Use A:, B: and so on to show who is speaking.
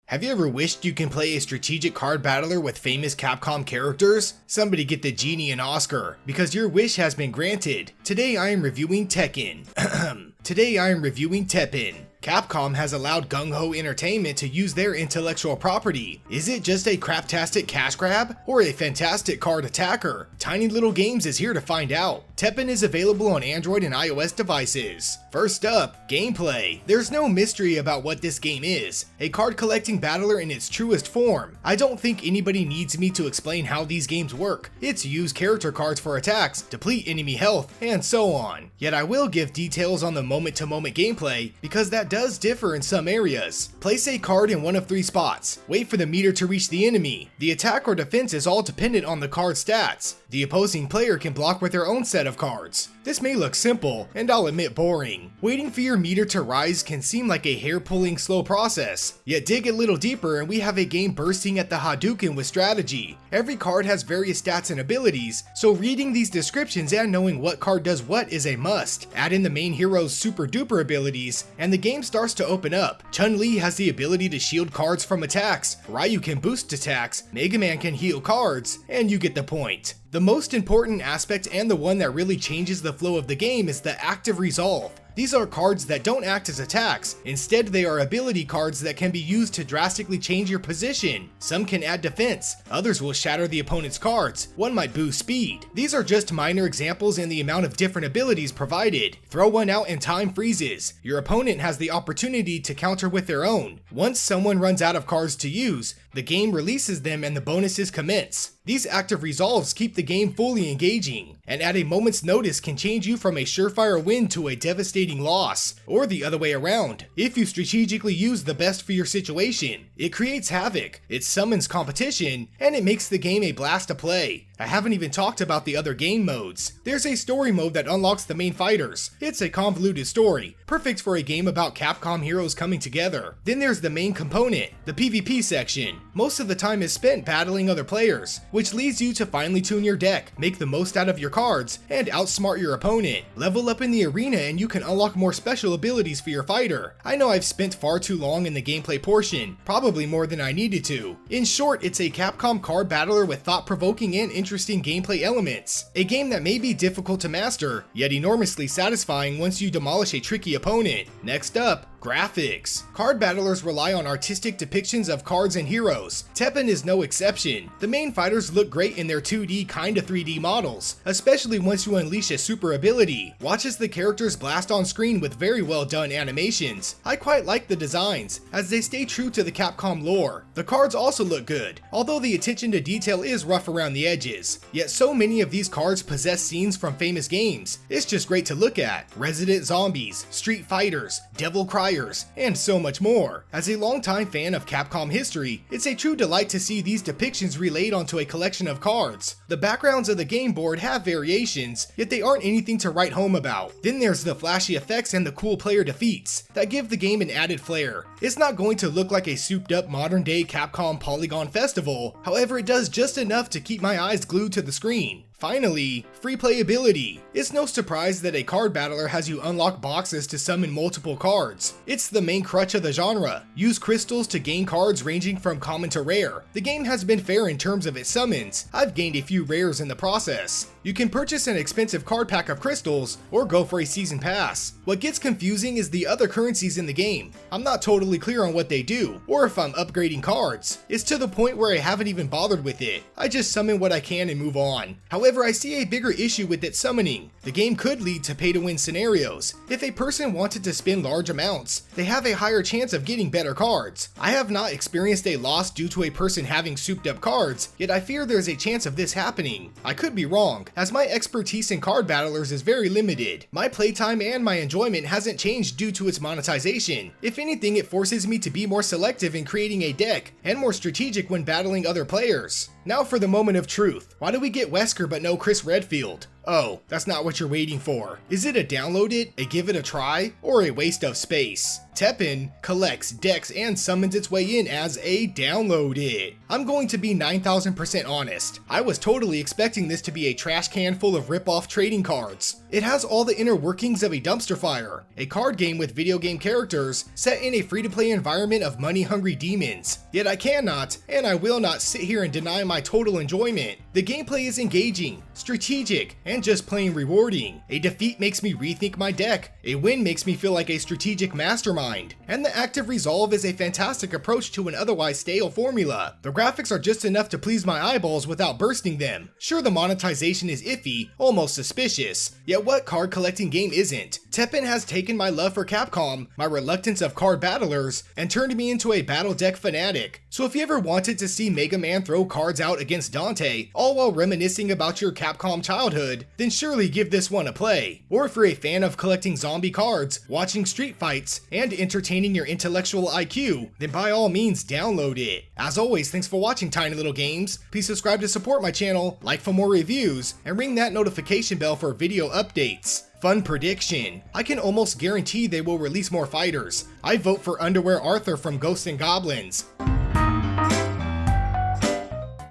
A: Have you ever wished you can play a strategic card battler with famous Capcom characters? Somebody get the genie an Oscar, because your wish has been granted. Today I am reviewing Tekken. Today I am reviewing Teppen. Capcom has allowed Gung Ho Entertainment to use their intellectual property. Is it just a craptastic cash grab, or a fantastic card attacker? Tiny Little Games is here to find out. Teppen is available on Android and iOS devices. First up, gameplay. There's no mystery about what this game is. A card collecting battler in its truest form. I don't think anybody needs me to explain how these games work. It's use character cards for attacks, deplete enemy health, and so on. Yet I will give details on the moment-to-moment gameplay, because that does differ in some areas. Place a card in one of 3 spots. Wait for the meter to reach the enemy. The attack or defense is all dependent on the card's stats. The opposing player can block with their own set of cards. This may look simple, and I'll admit boring. Waiting for your meter to rise can seem like a hair-pulling slow process, yet dig a little deeper and we have a game bursting at the Hadouken with strategy. Every card has various stats and abilities, so reading these descriptions and knowing what card does what is a must. Add in the main hero's super duper abilities, and the game starts to open up. Chun-Li has the ability to shield cards from attacks, Ryu can boost attacks, Mega Man can heal cards, and you get the point. The most important aspect, and the one that really changes the flow of the game, is the active resolve. These are cards that don't act as attacks. Instead, they are ability cards that can be used to drastically change your position. Some can add defense, others will shatter the opponent's cards, one might boost speed. These are just minor examples in the amount of different abilities provided. Throw one out and time freezes. Your opponent has the opportunity to counter with their own. Once someone runs out of cards to use, the game releases them and the bonuses commence. These active resolves keep the game fully engaging, and at a moment's notice can change you from a surefire win to a devastating loss, or the other way around. If you strategically use the best for your situation, it creates havoc, it summons competition, and it makes the game a blast to play. I haven't even talked about the other game modes. There's a story mode that unlocks the main fighters. It's a convoluted story, perfect for a game about Capcom heroes coming together. Then there's the main component, the PvP section. Most of the time is spent battling other players, which leads you to finely tune your deck, make the most out of your cards, and outsmart your opponent. Level up in the arena and you can unlock more special abilities for your fighter. I know I've spent far too long in the gameplay portion, probably more than I needed to. In short, it's a Capcom card battler with thought-provoking and interesting gameplay elements. A game that may be difficult to master, yet enormously satisfying once you demolish a tricky opponent. Next up, graphics. Card battlers rely on artistic depictions of cards and heroes. Teppen is no exception. The main fighters look great in their 2D kinda 3D models, especially once you unleash a super ability. Watch as the characters blast on screen with very well done animations. I quite like the designs, as they stay true to the Capcom lore. The cards also look good, although the attention to detail is rough around the edges. Yet so many of these cards possess scenes from famous games. It's just great to look at. Resident Zombies, Street Fighters, Devil Cry, and so much more. As a longtime fan of Capcom history, it's a true delight to see these depictions relayed onto a collection of cards. The backgrounds of the game board have variations, yet they aren't anything to write home about. Then there's the flashy effects and the cool player defeats that give the game an added flair. It's not going to look like a souped up modern day Capcom Polygon festival, however it does just enough to keep my eyes glued to the screen. Finally, free playability. It's no surprise that a card battler has you unlock boxes to summon multiple cards. It's the main crutch of the genre. Use crystals to gain cards ranging from common to rare. The game has been fair in terms of its summons. I've gained a few rares in the process. You can purchase an expensive card pack of crystals, or go for a season pass. What gets confusing is the other currencies in the game. I'm not totally clear on what they do, or if I'm upgrading cards. It's to the point where I haven't even bothered with it. I just summon what I can and move on. However, I see a bigger issue with its summoning. The game could lead to pay-to-win scenarios. If a person wanted to spend large amounts, they have a higher chance of getting better cards. I have not experienced a loss due to a person having souped up cards, yet I fear there's a chance of this happening. I could be wrong, as my expertise in card battlers is very limited. My playtime and my enjoyment hasn't changed due to its monetization. If anything, it forces me to be more selective in creating a deck, and more strategic when battling other players. Now for the moment of truth. Why do we get Wesker but no Chris Redfield? Oh, that's not what you're waiting for. Is it a download it, a give it a try, or a waste of space? Teppen collects decks and summons its way in as a download it. I'm going to be 9,000% honest. I was totally expecting this to be a trash can full of rip-off trading cards. It has all the inner workings of a dumpster fire, a card game with video game characters set in a free-to-play environment of money-hungry demons. Yet I cannot, and I will not sit here and deny my total enjoyment. The gameplay is engaging, strategic, and just plain rewarding. A defeat makes me rethink my deck, a win makes me feel like a strategic mastermind, and the active resolve is a fantastic approach to an otherwise stale formula. The graphics are just enough to please my eyeballs without bursting them. Sure, the monetization is iffy, almost suspicious, yet what card collecting game isn't? Teppen has taken my love for Capcom, my reluctance of card battlers, and turned me into a battle deck fanatic. So if you ever wanted to see Mega Man throw cards out against Dante, all while reminiscing about your Capcom childhood, then surely give this one a play. Or if you're a fan of collecting zombie cards, watching street fights, and entertaining your intellectual IQ, then by all means download it. As always, thanks for watching Tiny Little Games. Please subscribe to support my channel, like for more reviews, and ring that notification bell for video updates. Fun prediction. I can almost guarantee they will release more fighters. I vote for Underwear Arthur from Ghosts and Goblins.